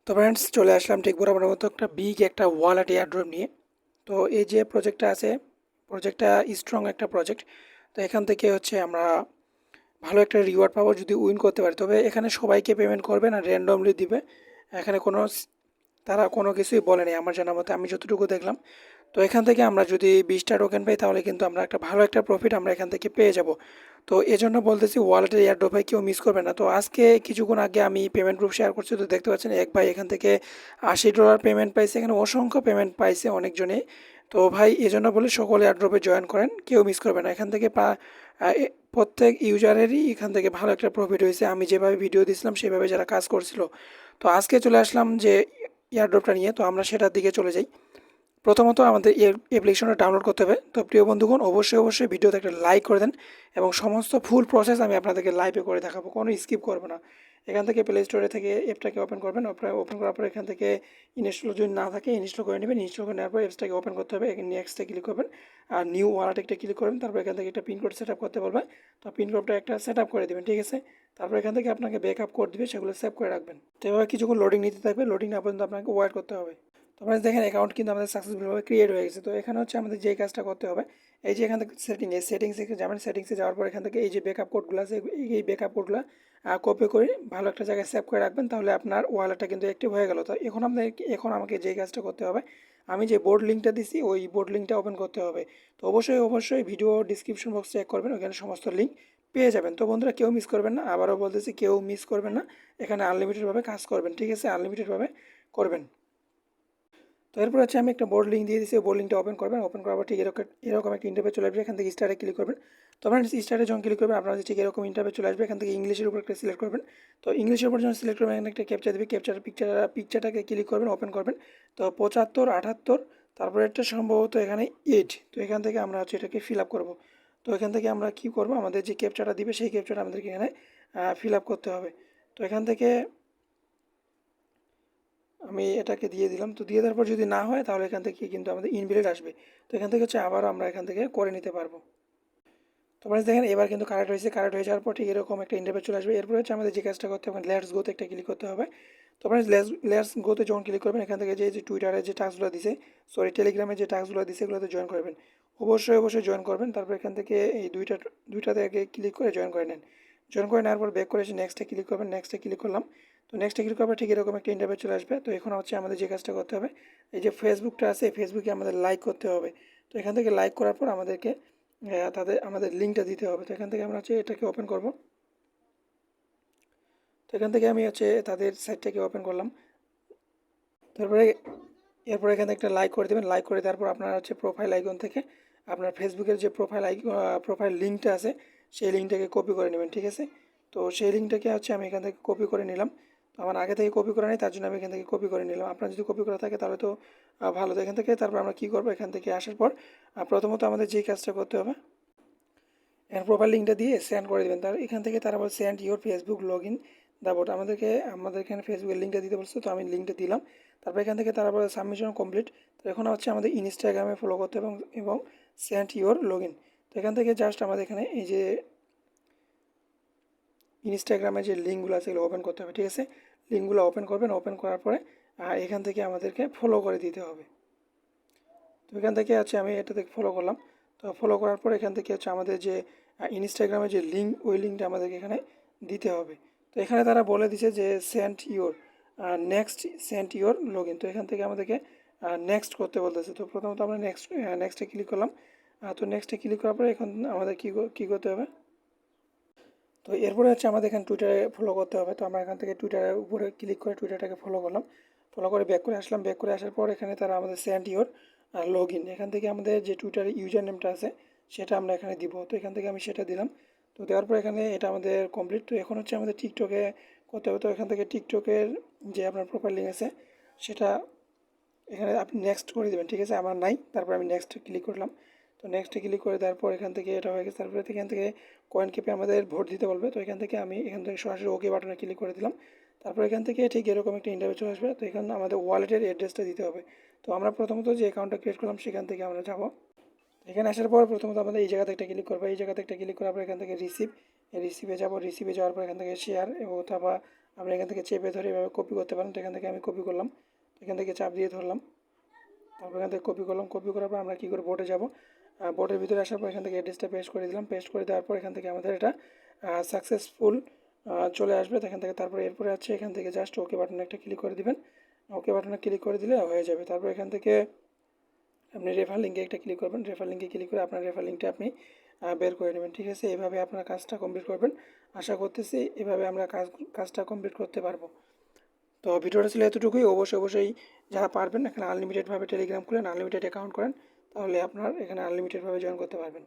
তো ফ্রেন্ডস চলে আসলাম ঠিক বরাবর মতো একটা বিগ একটা ওয়ালেট এয়ারড্রপ নিয়ে। তো এই যে প্রজেক্টটা আছে, প্রজেক্টটা স্ট্রং একটা প্রজেক্ট। তো এখান থেকে হচ্ছে আমরা ভালো একটা রিওয়ার্ড পাবো যদি উইন করতে পারি। তবে এখানে সবাইকে পেমেন্ট করবে না, র্যান্ডমলি দিবে। এখানে তারা কোনো কিছুই বলেনি আমার জানা মতে, আমি যতটুকু দেখলাম। তো এখান থেকে আমরা যদি 20টা টোকেন পাই তাহলে কিন্তু আমরা একটা ভালো একটা প্রফিট আমরা এখান থেকে পেয়ে যাব। তো এজন্য বলতেছি ওয়ালেটের এয়ারড্রপ ভাই কেউ মিস করবে না। তো আজকে কিছুক্ষণ আগে আমি পেমেন্ট প্রুফ শেয়ার করছি, তো দেখতে পাচ্ছেন এক ভাই এখান থেকে $80 পেমেন্ট পাইছে। এখানে অসংখ্য পেমেন্ট পাইছে অনেকজনেই। তো ভাই এজন্য বলে সকলে এয়ারড্রপে জয়েন করেন, কেউ মিস করবে না। এখান থেকে প্রত্যেক ইউজারেরই এখান থেকে ভালো একটা প্রফিট হয়েছে। আমি যেভাবে ভিডিও দিয়েছিলাম সেভাবে যারা কাজ করছিল। তো আজকে চলে আসলাম যে এয়ারড্রপটা নিয়ে, তো আমরা সেটার দিকে চলে যাই। প্রথমত আমাদের এই অ্যাপ্লিকেশনটা ডাউনলোড করতে হবে। তো প্রিয় বন্ধুগণ, অবশ্যই ভিডিওতে একটা লাইক করে দেন এবং সমস্ত ফুল প্রসেস আমি আপনাদেরকে লাইভে করে দেখাবো, কোনো স্কিপ করবো না। এখান থেকে প্লে স্টোরে থেকে অ্যাপটাকে ওপেন করবেন। ওপেন করার পর এখান থেকে ইনস্টল যদি না থাকে ইনস্টল করে নেবেন। ইনস্টল করে নেওয়ার পর অ্যাপসটাকে ওপেন করতে হবে। এখানে নেক্সটে ক্লিক করবেন আর নিউ ওয়ালেট একটা ক্লিক করবেন। তারপর এখান থেকে একটা পিন কোড সেট আপ করতে বলবে। তো পিন কোডটা একটা সেট আপ করে দেবেন, ঠিক আছে। তারপর এখান থেকে আপনাকে ব্যাকআপ কোড দিবে, সেগুলো সেভ করে রাখবেন। তো এভাবে কিছুক্ষণ লোডিং নিতে থাকবে, লোডিং না পর্যন্ত আপনাকে ওয়েট করতে হবে। তো আপনারা দেখেন অ্যাকাউন্ট কিন্তু আমাদের সাকসেসফুলভাবে ক্রিয়েট হয়ে গেছে। তো এখানে হচ্ছে আমাদের যে কাজটা করতে হবে, এই যে এখান থেকে সেটিংসে যাবেন। সেটিংসে যাওয়ার পর এখান থেকে এই যে ব্যাকআপ কোডগুলো আছে, এই ব্যাকআপ কোডগুলো কপি করে ভালো একটা জায়গায় সেভ করে রাখবেন, তাহলে আপনার ওয়ালেটটা কিন্তু অ্যাক্টিভ হয়ে গেল। তো এখন আমাকে যে কাজটা করতে হবে, আমি যে বোর্ড লিঙ্কটা দিছি ওই বোর্ড লিঙ্কটা ওপেন করতে হবে। তো অবশ্যই ভিডিও ডিসক্রিপশন বক্স চেক করবেন, ওখানে সমস্ত লিঙ্ক পেয়ে যাবেন। তো বন্ধুরা কেউ মিস করবেন না, আবারও বলতেছি কেউ মিস করবেন না। এখানে আনলিমিটেডভাবে কাজ করবেন, ঠিক আছে, আনলিমিটেডভাবে করবেন। তো এরপর হচ্ছে আমি একটা বোর্ড লিঙ্ক দিয়ে দিচ্ছি, বোর্ড লিঙ্কটা ওপেন করবেন। ওপেন করার পর ঠিক এরকম একটা ইন্টারভিউ চলে আসবে। এখান থেকে স্টারে ক্লিক করবেন। তো আপনার স্টারে যখন ক্লিক করবেন আপনার ঠিক এরকম ইন্টারভিউ চলে আসবে। এখান থেকে ইংলিশের উপর একটা সিলেক্ট করবেন। তো ইংলিশের উপর যখন সিলেক্ট করবেন এখানে একটা ক্যাপচা দেবে, পিকচারটাকে ক্লিক করবেন, ওপেন করবেন। তো 75 78, তারপরে একটা সম্ভবত এখানে 8। তো এখান থেকে আমরা হচ্ছে এটাকে ফিল আপ করবো। তো এখান থেকে আমরা কী করবো, আমাদের যে ক্যাপচাটা দিবে সেই ক্যাপচাটা আমাদেরকে এখানে ফিল আপ করতে হবে। তো এখান থেকে আমি এটাকে দিয়ে দিলাম। তো দিয়ে দেওয়ার পর যদি না হয় তাহলে এখান থেকে কিন্তু আমাদের ইনভ্যালিড আসবে। তো এখান থেকে হচ্ছে আবারও আমরা এখান থেকে করে নিতে পারবো। তো মানে দেখেন এবার কিন্তু কারেক্ট হয়েছে। কারেক্ট হয়ে যাওয়ার পর ঠিক এরকম একটা ইন্টারভিউ চলে আসবে। এরপর হচ্ছে আমাদের যে কাজটা করতে হবে, লেটস গোতে একটা ক্লিক করতে হবে। তো মানে লেটস গোতে যখন ক্লিক করবেন এখান থেকে যে টুইটারে যে টাস্কগুলো দিছে, সরি টেলিগ্রামে যে টাস্কগুলো দিছে এগুলোতে জয়েন করবেন। অবশ্যই জয়েন করবেন। তারপর এখান থেকে এই দুইটাতে আগে ক্লিক করে জয়েন করে নেন। জয়েন করে নেওয়ার পর ব্যাক করে এসে নেক্সটে ক্লিক করবেন। নেক্সটে ক্লিক করলাম। তো নেক্সটে ক্লিক করার পর ঠিক এরকম একটা ইন্টারভিউ চলে আসবে। তো এখন হচ্ছে আমাদের যে কাজটা করতে হবে, এই যে ফেসবুকটা আছে ফেসবুকে আমাদের লাইক করতে হবে। তো এখান থেকে লাইক করার পর আমাদেরকে আমাদের লিঙ্কটা দিতে হবে। তো এখান থেকে আমরা হচ্ছে এটাকে ওপেন করব। তো এখান থেকে আমি হচ্ছে তাদের সাইটটাকে ওপেন করলাম। তারপরে এরপর এখানে একটা লাইক করে দেবেন। লাইক করে তারপর আপনার হচ্ছে প্রোফাইল আইকন থেকে আপনার ফেসবুকের যে প্রোফাইল লিঙ্কটা আছে সেই লিঙ্কটাকে কপি করে নেবেন, ঠিক আছে। তো সেই লিঙ্কটাকে হচ্ছে আমি এখান থেকে কপি করে নিলাম। তো আমার আগে থেকে কপি করা নেই, তার জন্য আমি এখান থেকে কপি করে নিলাম। আপনার যদি কপি করা থাকে তাহলে তো ভালো। তো এখান থেকে তারপর আমরা কী করবো, এখান থেকে আসার পর প্রথমত আমাদের যেই কাজটা করতে হবে, এর প্রোফাইল লিঙ্কটা দিয়ে সেন্ড করে দেবেন। তার এখান থেকে তারা বলে send your Facebook log in দাবোট, আমাদের এখানে ফেসবুকের লিঙ্কটা দিতে বলছে। তো আমি লিঙ্কটা দিলাম। তারপর এখান থেকে তারা বলে সাবমিশন কমপ্লিট। তো এখন হচ্ছে আমাদের ইনস্টাগ্রামে ফলো করতে হবে এবং সেন্ড ইউর লগ ইন। তো এখান থেকে জাস্ট আমাদের এখানে এই যে ইনস্টাগ্রামে যে লিঙ্কগুলো আছে এগুলো ওপেন করতে হবে, ঠিক আছে। লিঙ্কগুলো ওপেন করবেন। ওপেন করার পরে এখান থেকে আমাদেরকে ফলো করে দিতে হবে। তো এখান থেকে হচ্ছে আমি এটা থেকে ফলো করলাম। তো ফলো করার পর এখান থেকে হচ্ছে আমাদের যে ইনস্টাগ্রামের যে লিঙ্ক ওই লিঙ্কটা আমাদেরকে এখানে দিতে হবে। তো এখানে তারা বলে দিছে যে সেন্ড ইউর লগ ইন। তো এখান থেকে আমাদেরকে নেক্সট করতে বলতেছে। তো প্রথমত আমরা নেক্সটে ক্লিক করলাম। তো নেক্সটে ক্লিক করার পরে এখন আমাদের কী করতে হবে, তো এরপরে হচ্ছে আমাদের এখানে টুইটারে ফলো করতে হবে। তো আমরা এখান থেকে টুইটারের উপরে ক্লিক করে টুইটারটাকে ফলো করলাম। ফলো করে ব্যাক করে আসলাম। ব্যাক করে আসার পর এখানে তারা আমাদের সেন্ড ইউর লগ ইন, এখান থেকে আমাদের যে টুইটারের ইউজার নেমটা আছে সেটা আমরা এখানে দিব। তো এখান থেকে আমি সেটা দিলাম। তো দেওয়ার পর এখানে এটা আমাদের কমপ্লিট। তো এখন হচ্ছে আমাদের টিকটকে করতে হবে। তো এখান থেকে টিকটকের যে আপনার প্রোফাইল লিঙ্ক আছে সেটা এখানে আপনি নেক্সট করে দেবেন, ঠিক আছে। আমার নাই, তারপর আমি নেক্সটে ক্লিক করলাম। তো নেক্সটে ক্লিক করে দেওয়ার পর এখান থেকে এটা হয়ে গেছে। তারপরে এখান থেকে কয়েন কেপে আমাদের ভোট দিতে বলবে। তো এখান থেকে আমি এখান থেকে সরাসরি ওকে বাটনে ক্লিক করে দিলাম। তারপর এখান থেকে ঠিক এরকম একটা ইন্টারভিউ চলে আসবে। তো এখানে আমাদের ওয়ালেটের অ্যাড্রেসটা দিতে হবে। তো আমরা প্রথমত যে অ্যাকাউন্টটা ক্রিয়েট করলাম সেখান থেকে আমরা যাব। এখানে আসার পর প্রথমত আমাদের এই জায়গাতে একটা ক্লিক করবো। এই জায়গাতে একটা ক্লিক করার পর এখান থেকে রিসিভে যাব। রিসিভে যাওয়ার পর এখান থেকে শেয়ার অথবা আপনি এখান থেকে চেপে ধরে এভাবে কপি করতে পারেন। তো এখান থেকে আমি কপি করলাম, এখান থেকে চাপ দিয়ে ধরলাম, তারপর এখান থেকে কপি করলাম। কপি করার পর আমরা কী করে বোর্ডে যাব, বোর্ডের ভিতরে আসার পর এখান থেকে অ্যাড্রেসটা পেস্ট করে দিলাম। পেস্ট করে দেওয়ার পর এখান থেকে আমাদের এটা সাকসেসফুল চলে আসবে। তো এখান থেকে তারপরে এরপরে আছে এখান থেকে জাস্ট ওকে বাটনে একটা ক্লিক করে দিবেন। ওকে বাটনে ক্লিক করে দিলে হয়ে যাবে। তারপর এখান থেকে আপনি রেফার লিঙ্কে একটা ক্লিক করবেন। রেফার লিঙ্কে ক্লিক করে আপনার রেফার লিঙ্কটা আপনি বের করে নেবেন। ঠিক আছে, এভাবে আপনার কাজটা কমপ্লিট করবেন। আশা করতেছি এভাবে আমরা কাজটা কমপ্লিট করতে পারবো। তো ভিডিওটা ছিল এতটুকুই। অবশ্যই যারা পারবেন এখানে আনলিমিটেডভাবে টেলিগ্রাম খুলেন, আনলিমিটেড অ্যাকাউন্ট করেন, তাহলে আপনার এখানে আনলিমিটেডভাবে জয়েন করতে পারবেন।